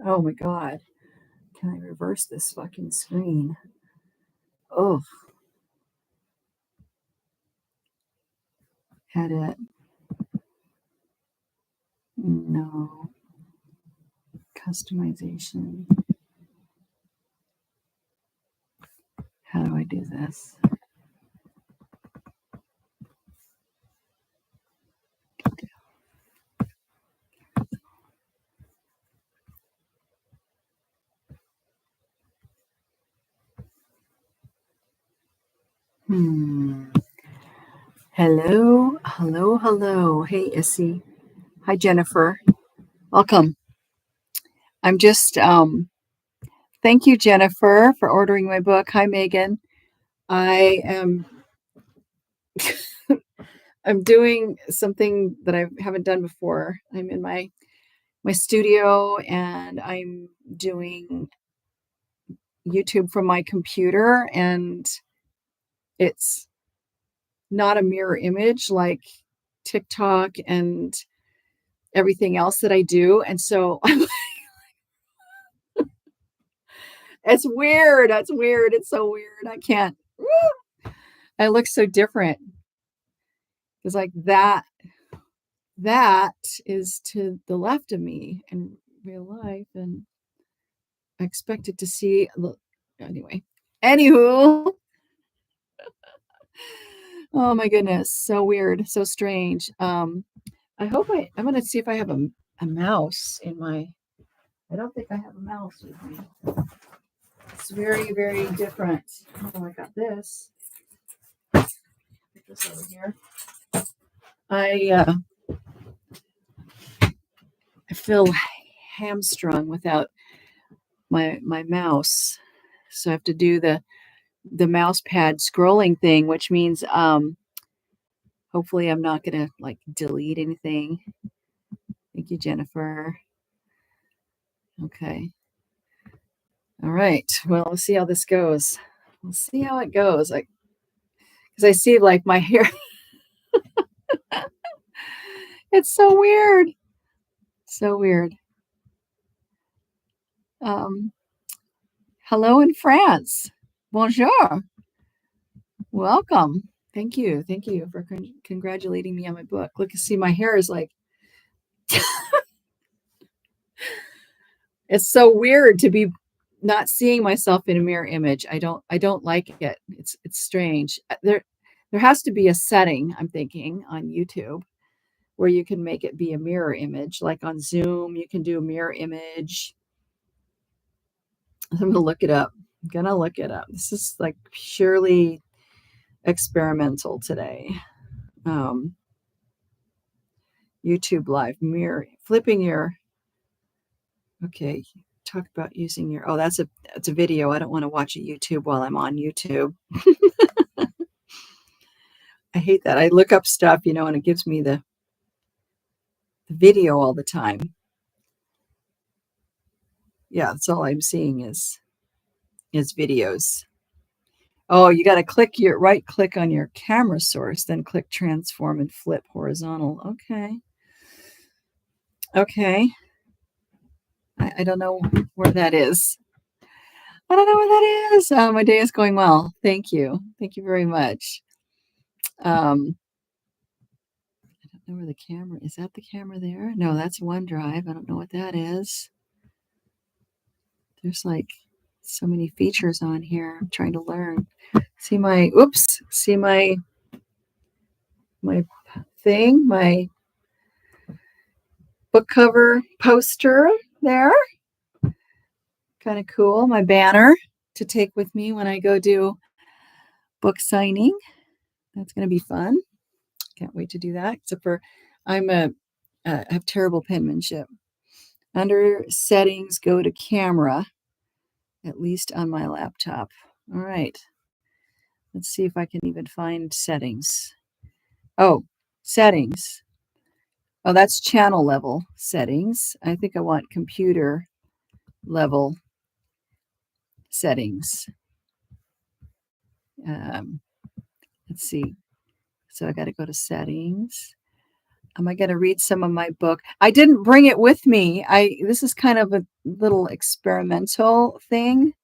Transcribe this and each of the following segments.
Oh my God. Can I reverse this fucking screen? Oh, edit. No. Customization. How do I do this? Hello, hello, hello. Hey, Issy. Hi, Jennifer. Welcome. I'm just, thank you, Jennifer, for ordering my book. Hi, Megan. I am, I'm doing something that I haven't done before. I'm in my studio and I'm doing YouTube from my computer, and it's not a mirror image like TikTok and everything else that I do. And so it's weird. That's weird. It's so weird. I can't. I look so different. It's like that is to the left of me in real life, and I expected to see. Anyway, anywho, oh my goodness, so weird, so strange. I hope I'm gonna see if I have a mouse in my. I don't think I have a mouse with me. It's very, very different. Oh, I got this. Put this over here. I feel hamstrung without my mouse, so I have to do the mouse pad scrolling thing, which means hopefully I'm not gonna like delete anything. Thank you, Jennifer. Okay. All right. Well, let's see how this goes. We'll see how it goes. Because I see like my hair. It's so weird. So weird. Hello in France. Bonjour. Welcome. Thank you. Thank you for congratulating me on my book. Look, see, my hair is like, it's so weird to be not seeing myself in a mirror image. I don't like it. It's strange. There has to be a setting, I'm thinking, on YouTube where you can make it be a mirror image. Like on Zoom, you can do a mirror image. I'm gonna look it up. This is like purely experimental today. YouTube live mirror flipping your. Okay, talk about using your. Oh, that's a video. I don't want to watch a YouTube while I'm on YouTube. I hate that. I look up stuff, and it gives me the video all the time. Yeah, that's all I'm seeing is videos. Oh, you got to right click on your camera source, then click transform and flip horizontal. Okay. I don't know where that is. I don't know where that is. My day is going well. Thank you. Thank you very much. I don't know where the camera is. That the camera there? No, that's OneDrive. I don't know what that is. There's like so many features on here. I'm trying to learn. See my thing, my book cover poster there. Kind of cool. My banner to take with me when I go do book signing. That's going to be fun. Can't wait to do that. Except for I have terrible penmanship. Under settings, go to camera, at least on my laptop. All right. Let's see if I can even find settings. Oh, settings. Oh, that's channel level settings. I think I want computer level settings. Let's see. So I got to go to settings. Am I going to read some of my book? I didn't bring it with me. This is kind of a little experimental thing.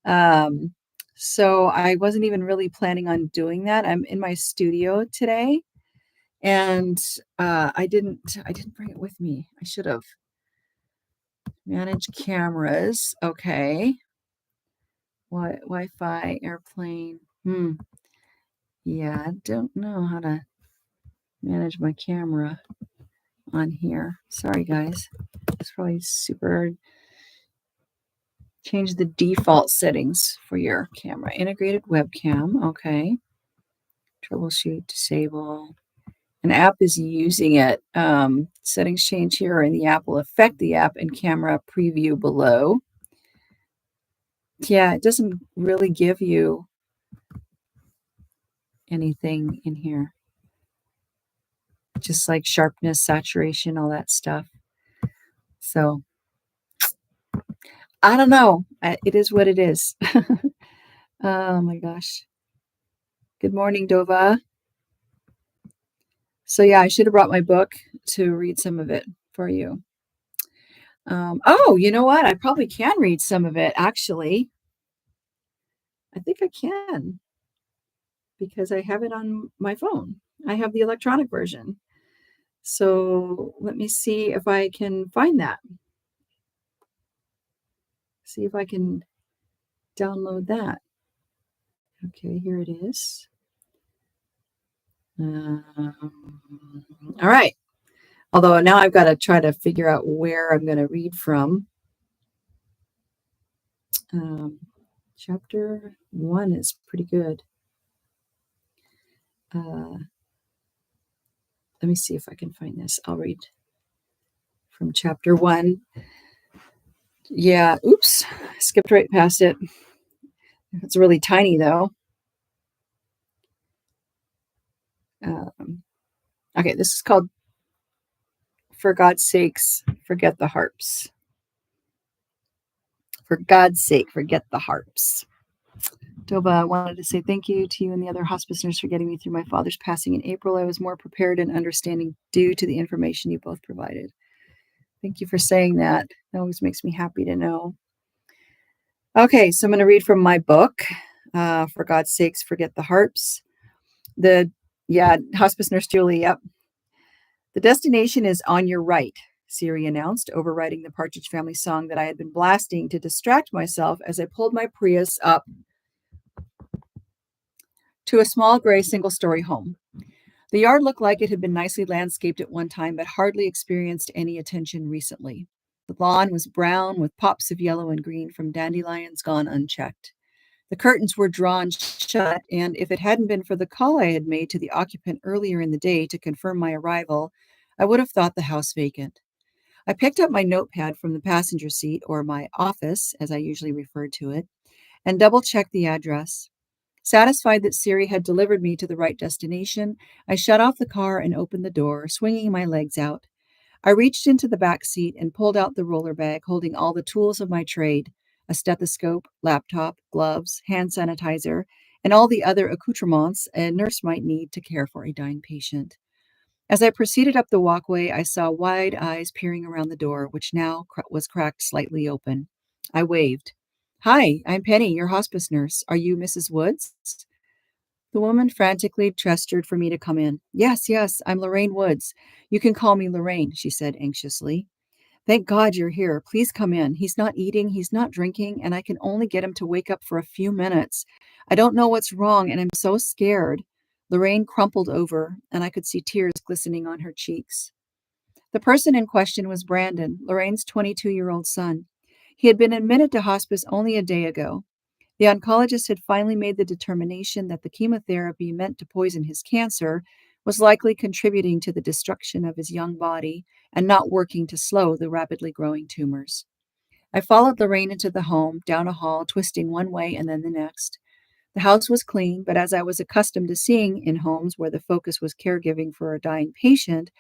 So I wasn't even really planning on doing that. I'm in my studio today, and I didn't bring it with me. I should have. Manage cameras. Okay. Wi-Fi, airplane. Yeah, I don't know how to manage my camera on here. Sorry, guys. It's probably super. Change the default settings for your camera. Integrated webcam. Okay. Troubleshoot, disable. An app is using it. Settings change here, and the app will affect the app and camera preview below. Yeah, it doesn't really give you anything in here. Just like sharpness, saturation, all that stuff. So I don't know. It is what it is. Oh my gosh. Good morning, Dova. So yeah, I should have brought my book to read some of it for you. Oh, you know what? I probably can read some of it, actually. I think I can because I have it on my phone. I have the electronic version. So let me see if I can find that. See if I can download that. Okay, here it is. All right. Although now I've got to try to figure out where I'm going to read from. Chapter 1 is pretty good. Let me see if I can find this. I'll read from chapter 1. Yeah, oops, skipped right past it. It's really tiny, though. Okay, this is called For God's Sakes, Forget the Harps. For God's sake, forget the harps. Dova, I wanted to say thank you to you and the other hospice nurse for getting me through my father's passing in April. I was more prepared and understanding due to the information you both provided. Thank you for saying that. That always makes me happy to know. Okay, so I'm going to read from my book, For God's Sakes, Forget the Harps. Hospice nurse Julie, yep. The destination is on your right, Siri announced, overriding the Partridge Family song that I had been blasting to distract myself as I pulled my Prius up to a small gray single-story home. The yard looked like it had been nicely landscaped at one time, but hardly experienced any attention recently. The lawn was brown with pops of yellow and green from dandelions gone unchecked. The curtains were drawn shut, and if it hadn't been for the call I had made to the occupant earlier in the day to confirm my arrival, I would have thought the house vacant. I picked up my notepad from the passenger seat, or my office, as I usually referred to it, and double-checked the address. Satisfied that Siri had delivered me to the right destination, I shut off the car and opened the door, swinging my legs out. I reached into the back seat and pulled out the roller bag, holding all the tools of my trade: a stethoscope, laptop, gloves, hand sanitizer, and all the other accoutrements a nurse might need to care for a dying patient. As I proceeded up the walkway, I saw wide eyes peering around the door, which now was cracked slightly open. I waved. "Hi, I'm Penny, your hospice nurse. Are you Mrs. Woods?" The woman frantically gestured for me to come in. Yes, I'm Lorraine Woods. You can call me Lorraine," she said anxiously. "Thank God you're here. Please come in. He's not eating, he's not drinking, and I can only get him to wake up for a few minutes. I don't know what's wrong, and I'm so scared." Lorraine crumpled over, and I could see tears glistening on her cheeks. The person in question was Brandon, Lorraine's 22-year-old son. He had been admitted to hospice only a day ago. The oncologist had finally made the determination that the chemotherapy meant to poison his cancer was likely contributing to the destruction of his young body and not working to slow the rapidly growing tumors. I followed Lorraine into the home, down a hall, twisting one way and then the next. The house was clean, but as I was accustomed to seeing in homes where the focus was caregiving for a dying patient,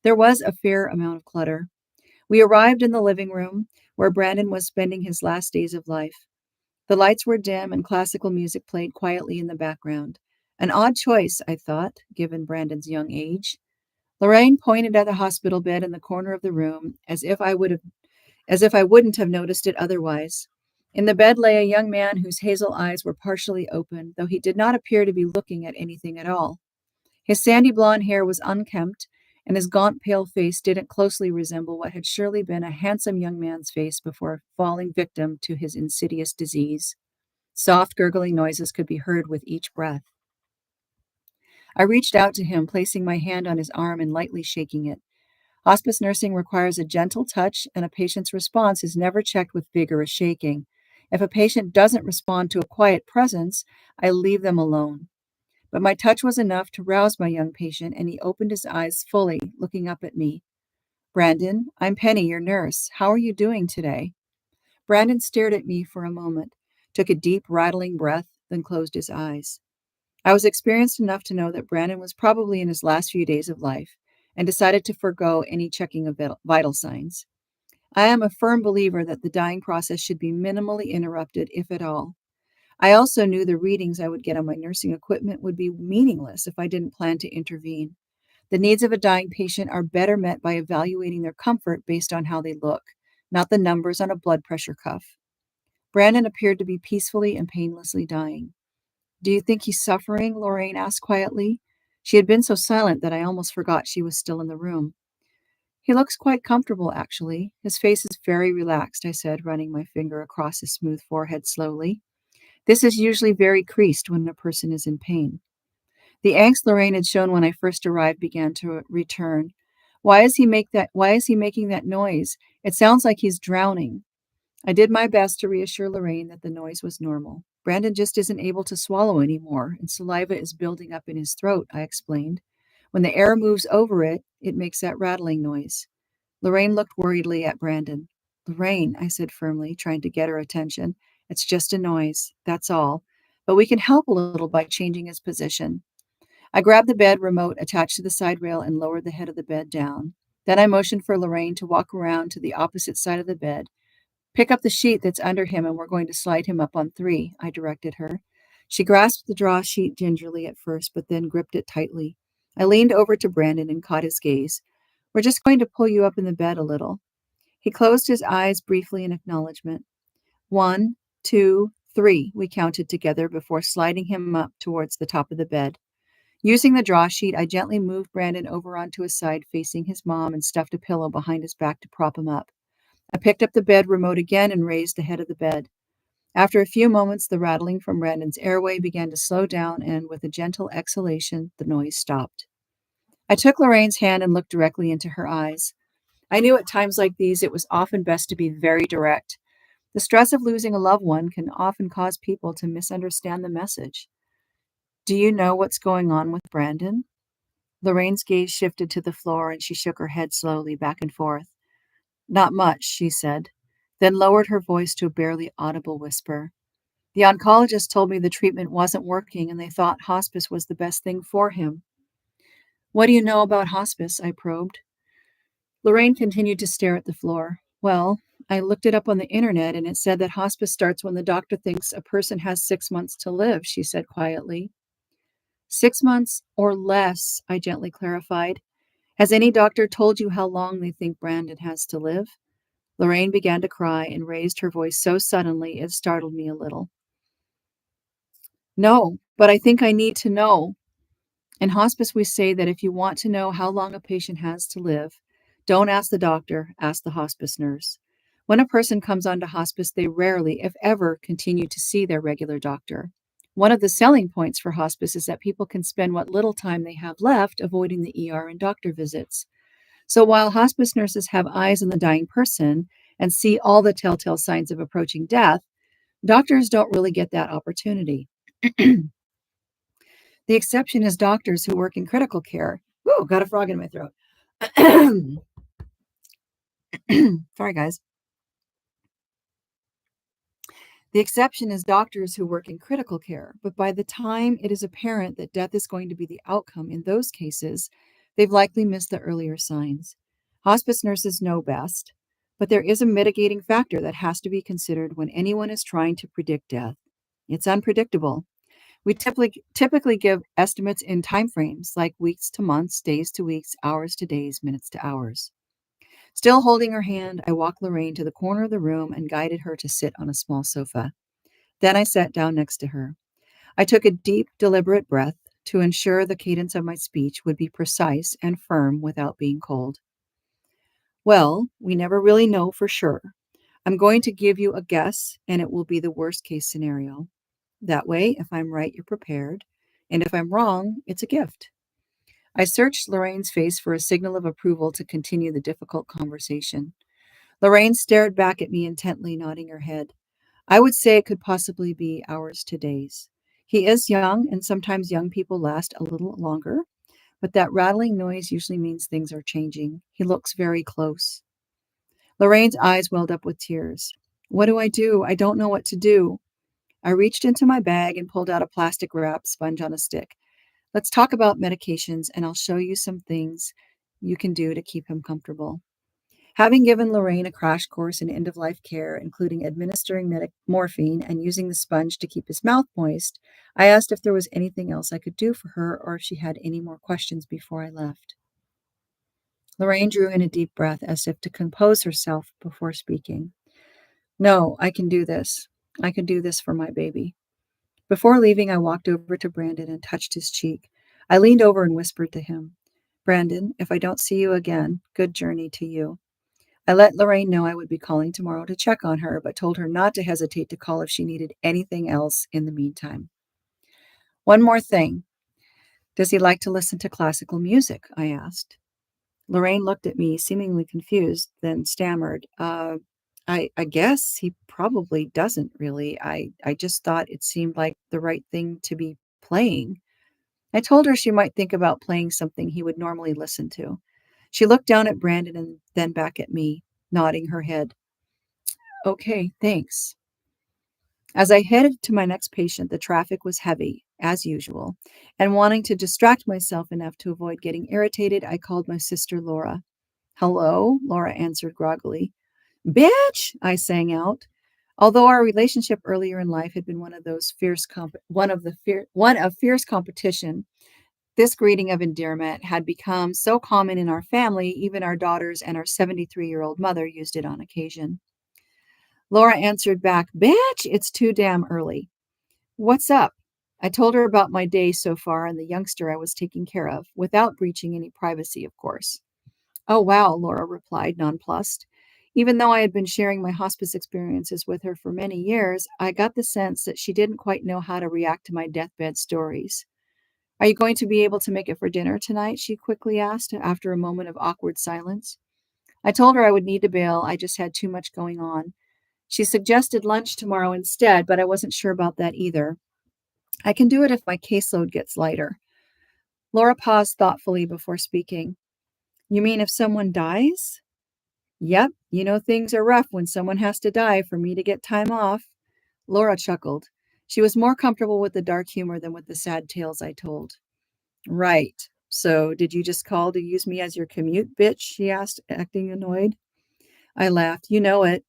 there was a fair amount of clutter. We arrived in the living room, where Brandon was spending his last days of life. The lights were dim and classical music played quietly in the background. An odd choice, I thought, given Brandon's young age. Lorraine pointed at the hospital bed in the corner of the room as if I wouldn't have noticed it otherwise. In the bed lay a young man whose hazel eyes were partially open, though he did not appear to be looking at anything at all. His sandy blonde hair was unkempt, and his gaunt, pale face didn't closely resemble what had surely been a handsome young man's face before falling victim to his insidious disease. Soft, gurgling noises could be heard with each breath. I reached out to him, placing my hand on his arm and lightly shaking it. Hospice nursing requires a gentle touch, and a patient's response is never checked with vigorous shaking. If a patient doesn't respond to a quiet presence, I leave them alone. But my touch was enough to rouse my young patient, and he opened his eyes fully, looking up at me. Brandon, I'm Penny, your nurse. How are you doing today? Brandon stared at me for a moment, took a deep, rattling breath, then closed his eyes. I was experienced enough to know that Brandon was probably in his last few days of life, and decided to forego any checking of vital signs. I am a firm believer that the dying process should be minimally interrupted, if at all. I also knew the readings I would get on my nursing equipment would be meaningless if I didn't plan to intervene. The needs of a dying patient are better met by evaluating their comfort based on how they look, not the numbers on a blood pressure cuff. Brandon appeared to be peacefully and painlessly dying. Do you think he's suffering? Lorraine asked quietly. She had been so silent that I almost forgot she was still in the room. He looks quite comfortable, actually. His face is very relaxed, I said, running my finger across his smooth forehead slowly. This is usually very creased when a person is in pain. The angst Lorraine had shown when I first arrived began to return. Why is he making that noise? It sounds like he's drowning. I did my best to reassure Lorraine that the noise was normal. Brandon just isn't able to swallow anymore, and saliva is building up in his throat, I explained. When the air moves over it, it makes that rattling noise. Lorraine looked worriedly at Brandon. Lorraine, I said firmly, trying to get her attention. It's just a noise, that's all. But we can help a little by changing his position. I grabbed the bed remote attached to the side rail and lowered the head of the bed down. Then I motioned for Lorraine to walk around to the opposite side of the bed. Pick up the sheet that's under him and we're going to slide him up on 3, I directed her. She grasped the draw sheet gingerly at first, but then gripped it tightly. I leaned over to Brandon and caught his gaze. We're just going to pull you up in the bed a little. He closed his eyes briefly in acknowledgement. 1, 2, 3, we counted together before sliding him up towards the top of the bed. Using the draw sheet, I gently moved Brandon over onto his side facing his mom and stuffed a pillow behind his back to prop him up. I picked up the bed remote again and raised the head of the bed. After a few moments, the rattling from Brandon's airway began to slow down, and with a gentle exhalation, the noise stopped. I took Lorraine's hand and looked directly into her eyes. I knew at times like these it was often best to be very direct. The stress of losing a loved one can often cause people to misunderstand the message. Do you know what's going on with Brandon? Lorraine's gaze shifted to the floor and she shook her head slowly back and forth. Not much, she said, then lowered her voice to a barely audible whisper. The oncologist told me the treatment wasn't working and they thought hospice was the best thing for him. What do you know about hospice? I probed. Lorraine continued to stare at the floor. Well, I looked it up on the internet and it said that hospice starts when the doctor thinks a person has 6 months to live, she said quietly. 6 months or less, I gently clarified. Has any doctor told you how long they think Brandon has to live? Lorraine began to cry and raised her voice so suddenly it startled me a little. No, but I think I need to know. In hospice, we say that if you want to know how long a patient has to live, don't ask the doctor, ask the hospice nurse. When a person comes onto hospice, they rarely, if ever, continue to see their regular doctor. One of the selling points for hospice is that people can spend what little time they have left avoiding the ER and doctor visits. So while hospice nurses have eyes on the dying person and see all the telltale signs of approaching death, doctors don't really get that opportunity. The exception is doctors who work in critical care. Whoa, got a frog in my throat. Sorry, guys. The exception is doctors who work in critical care, but by the time it is apparent that death is going to be the outcome in those cases, they've likely missed the earlier signs. Hospice nurses know best. But there is a mitigating factor that has to be considered when anyone is trying to predict death. It's unpredictable. We typically give estimates in time frames like weeks to months, days to weeks, hours to days, minutes to hours. Still holding her hand, I walked Lorraine to the corner of the room and guided her to sit on a small sofa. Then I sat down next to her. I took a deep, deliberate breath to ensure the cadence of my speech would be precise and firm without being cold. Well, we never really know for sure. I'm going to give you a guess, and it will be the worst case scenario. That way, if I'm right, you're prepared. And if I'm wrong, it's a gift. I searched Lorraine's face for a signal of approval to continue the difficult conversation. Lorraine stared back at me intently, nodding her head. I would say it could possibly be hours to days. He is young, and sometimes young people last a little longer, but that rattling noise usually means things are changing. He looks very close. Lorraine's eyes welled up with tears. What do I do? I don't know what to do. I reached into my bag and pulled out a plastic wrap sponge on a stick. Let's talk about medications, and I'll show you some things you can do to keep him comfortable. Having given Lorraine a crash course in end of life care, including administering morphine and using the sponge to keep his mouth moist, I asked if there was anything else I could do for her or if she had any more questions before I left. Lorraine drew in a deep breath as if to compose herself before speaking. No, I can do this. I can do this for my baby. Before leaving, I walked over to Brandon and touched his cheek. I leaned over and whispered to him, Brandon, if I don't see you again, good journey to you. I let Lorraine know I would be calling tomorrow to check on her, but told her not to hesitate to call if she needed anything else in the meantime. One more thing. Does he like to listen to classical music? I asked. Lorraine looked at me, seemingly confused, then stammered, I guess he probably doesn't really. I just thought it seemed like the right thing to be playing. I told her she might think about playing something he would normally listen to. She looked down at Brandon and then back at me, nodding her head. Okay, thanks. As I headed to my next patient, the traffic was heavy, as usual, and wanting to distract myself enough to avoid getting irritated, I called my sister Laura. Hello, Laura answered groggily. Bitch, I sang out. Although our relationship earlier in life had been one of fierce competition, this greeting of endearment had become so common in our family, even our daughters and our 73-year-old mother used it on occasion. Laura answered back, Bitch, it's too damn early. What's up? I told her about my day so far and the youngster I was taking care of, without breaching any privacy, of course. Oh, wow, Laura replied, nonplussed. Even though I had been sharing my hospice experiences with her for many years, I got the sense that she didn't quite know how to react to my deathbed stories. Are you going to be able to make it for dinner tonight? She quickly asked after a moment of awkward silence. I told her I would need to bail. I just had too much going on. She suggested lunch tomorrow instead, but I wasn't sure about that either. I can do it if my caseload gets lighter. Laura paused thoughtfully before speaking. You mean if someone dies? Yep, you know things are rough when someone has to die for me to get time off. Laura chuckled. She was more comfortable with the dark humor than with the sad tales I told. Right. So, did you just call to use me as your commute, bitch? She asked, acting annoyed. I laughed. You know it.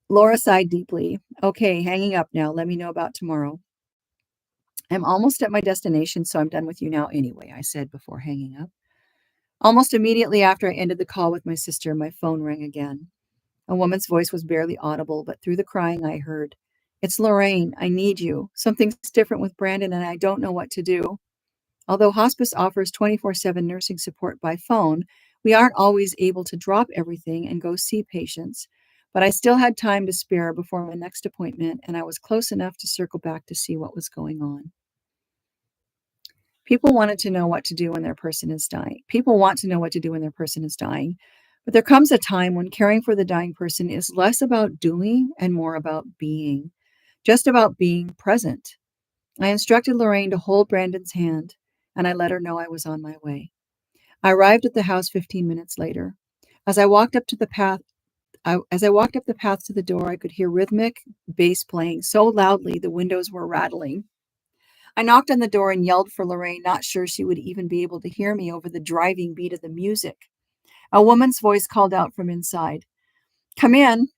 Laura sighed deeply. Okay, hanging up now. Let me know about tomorrow. I'm almost at my destination, so I'm done with you now anyway, I said before hanging up. Almost immediately after I ended the call with my sister, my phone rang again. A woman's voice was barely audible, but through the crying I heard, It's Lorraine. I need you. Something's different with Brandon, and I don't know what to do. Although hospice offers 24/7 nursing support by phone, we aren't always able to drop everything and go see patients. But I still had time to spare before my next appointment, and I was close enough to circle back to see what was going on. People wanted to know what to do when their person is dying. People want to know what to do when their person is dying. But there comes a time when caring for the dying person is less about doing and more about being, just about being present. I instructed Lorraine to hold Brandon's hand, and I let her know I was on my way. I arrived at the house 15 minutes later. As I walked up to the path, as I walked up the path to the door, I could hear rhythmic bass playing so loudly the windows were rattling. I knocked on the door and yelled for Lorraine, not sure she would even be able to hear me over the driving beat of the music. A woman's voice called out from inside, "Come in."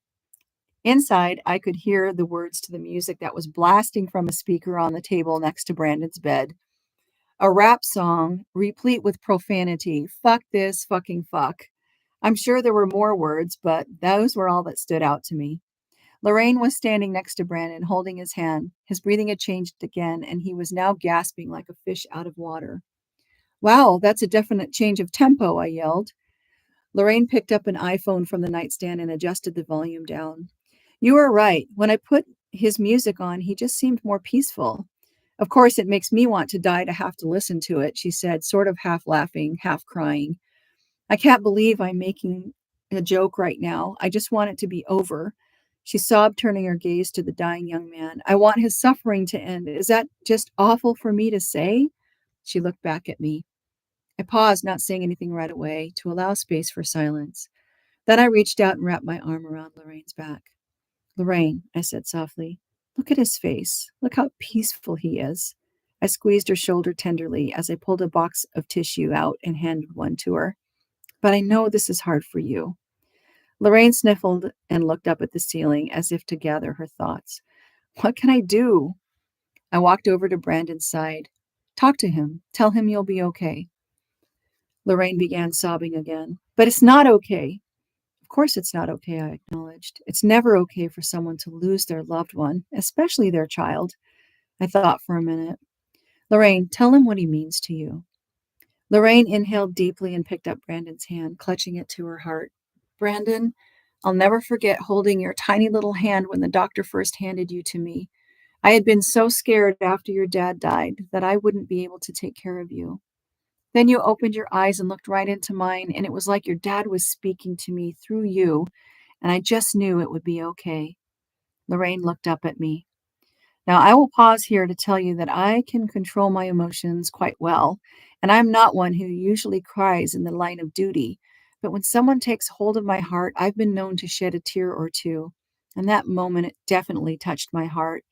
Inside, I could hear the words to the music that was blasting from a speaker on the table next to Brandon's bed. A rap song, replete with profanity. Fuck this, fucking fuck. I'm sure there were more words, but those were all that stood out to me. Lorraine was standing next to Brandon, holding his hand. His breathing had changed again, and he was now gasping like a fish out of water. Wow, that's a definite change of tempo, I yelled. Lorraine picked up an iPhone from the nightstand and adjusted the volume down. You were right. When I put his music on, he just seemed more peaceful. Of course, it makes me want to die to have to listen to it, she said, sort of half laughing, half crying. I can't believe I'm making a joke right now. I just want it to be over. She sobbed, turning her gaze to the dying young man. I want his suffering to end. Is that just awful for me to say? She looked back at me. I paused, not saying anything right away, to allow space for silence. Then I reached out and wrapped my arm around Lorraine's back. Lorraine, I said softly, look at his face. Look how peaceful he is. I squeezed her shoulder tenderly as I pulled a box of tissue out and handed one to her. But I know this is hard for you. Lorraine sniffled and looked up at the ceiling as if to gather her thoughts. What can I do? I walked over to Brandon's side. Talk to him. Tell him you'll be okay. Lorraine began sobbing again. But it's not okay. Of course it's not okay, I acknowledged. It's never okay for someone to lose their loved one, especially their child. I thought for a minute. Lorraine, tell him what he means to you. Lorraine inhaled deeply and picked up Brandon's hand, clutching it to her heart. Brandon, I'll never forget holding your tiny little hand when the doctor first handed you to me. I had been so scared after your dad died that I wouldn't be able to take care of you. Then you opened your eyes and looked right into mine, and it was like your dad was speaking to me through you, and I just knew it would be okay. Lorraine looked up at me. Now, I will pause here to tell you that I can control my emotions quite well, and I'm not one who usually cries in the line of duty. But when someone takes hold of my heart, I've been known to shed a tear or two. And that moment, it definitely touched my heart.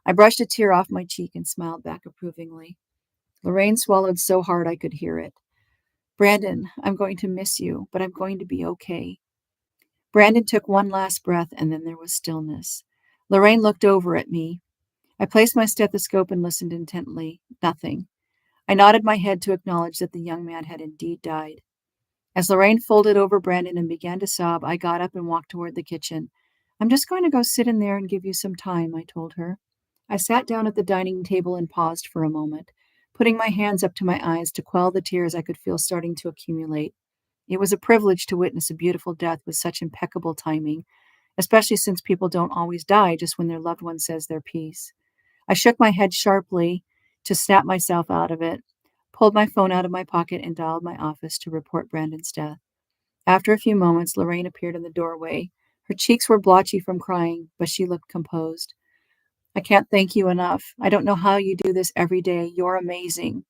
I brushed a tear off my cheek and smiled back approvingly. Lorraine swallowed so hard I could hear it. Brandon, I'm going to miss you, but I'm going to be okay. Brandon took one last breath, and then there was stillness. Lorraine looked over at me. I placed my stethoscope and listened intently. Nothing. I nodded my head to acknowledge that the young man had indeed died. As Lorraine folded over Brandon and began to sob, I got up and walked toward the kitchen. I'm just going to go sit in there and give you some time, I told her. I sat down at the dining table and paused for a moment, putting my hands up to my eyes to quell the tears I could feel starting to accumulate. It was a privilege to witness a beautiful death with such impeccable timing, especially since people don't always die just when their loved one says their piece. I shook my head sharply to snap myself out of it, pulled my phone out of my pocket, and dialed my office to report Brandon's death. After a few moments, Lorraine appeared in the doorway. Her cheeks were blotchy from crying, but she looked composed. I can't thank you enough. I don't know how you do this every day. You're amazing.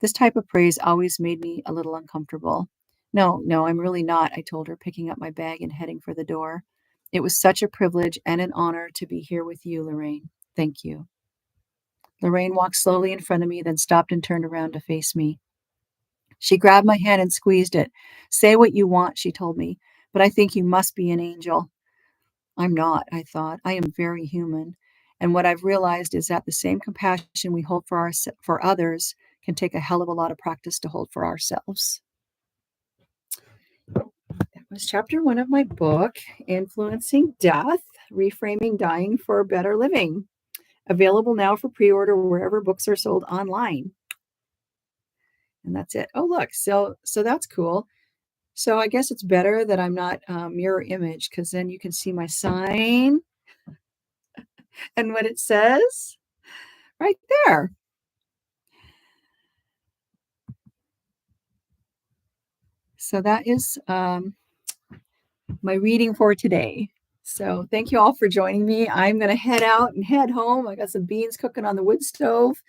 This type of praise always made me a little uncomfortable. No, I'm really not, I told her, picking up my bag and heading for the door. It was such a privilege and an honor to be here with you, Lorraine. Thank you. Lorraine walked slowly in front of me, then stopped and turned around to face me. She grabbed my hand and squeezed it. Say what you want, she told me, but I think you must be an angel. I'm not, I thought. I am very human. And what I've realized is that the same compassion we hold for others can take a hell of a lot of practice to hold for ourselves. That was chapter 1 of my book, Influencing Death, Reframing Dying for Better Living. Available now for pre-order wherever books are sold online. And that's it. Oh, look, so that's cool. So I guess it's better that I'm not mirror image, because then you can see my sign and what it says right there. So that is my reading for today. So thank you all for joining me. I'm going to head out and head home. I got some beans cooking on the wood stove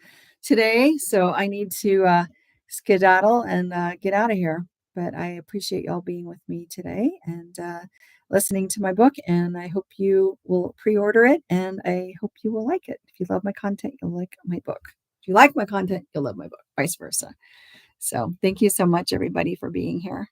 today, so I need to skedaddle and get out of here. But I appreciate y'all being with me today and listening to my book, and I hope you will pre-order it, and I hope you will like it. If you love my content, you'll like my book. If you like my content, you'll love my book, vice versa. So thank you so much, everybody, for being here.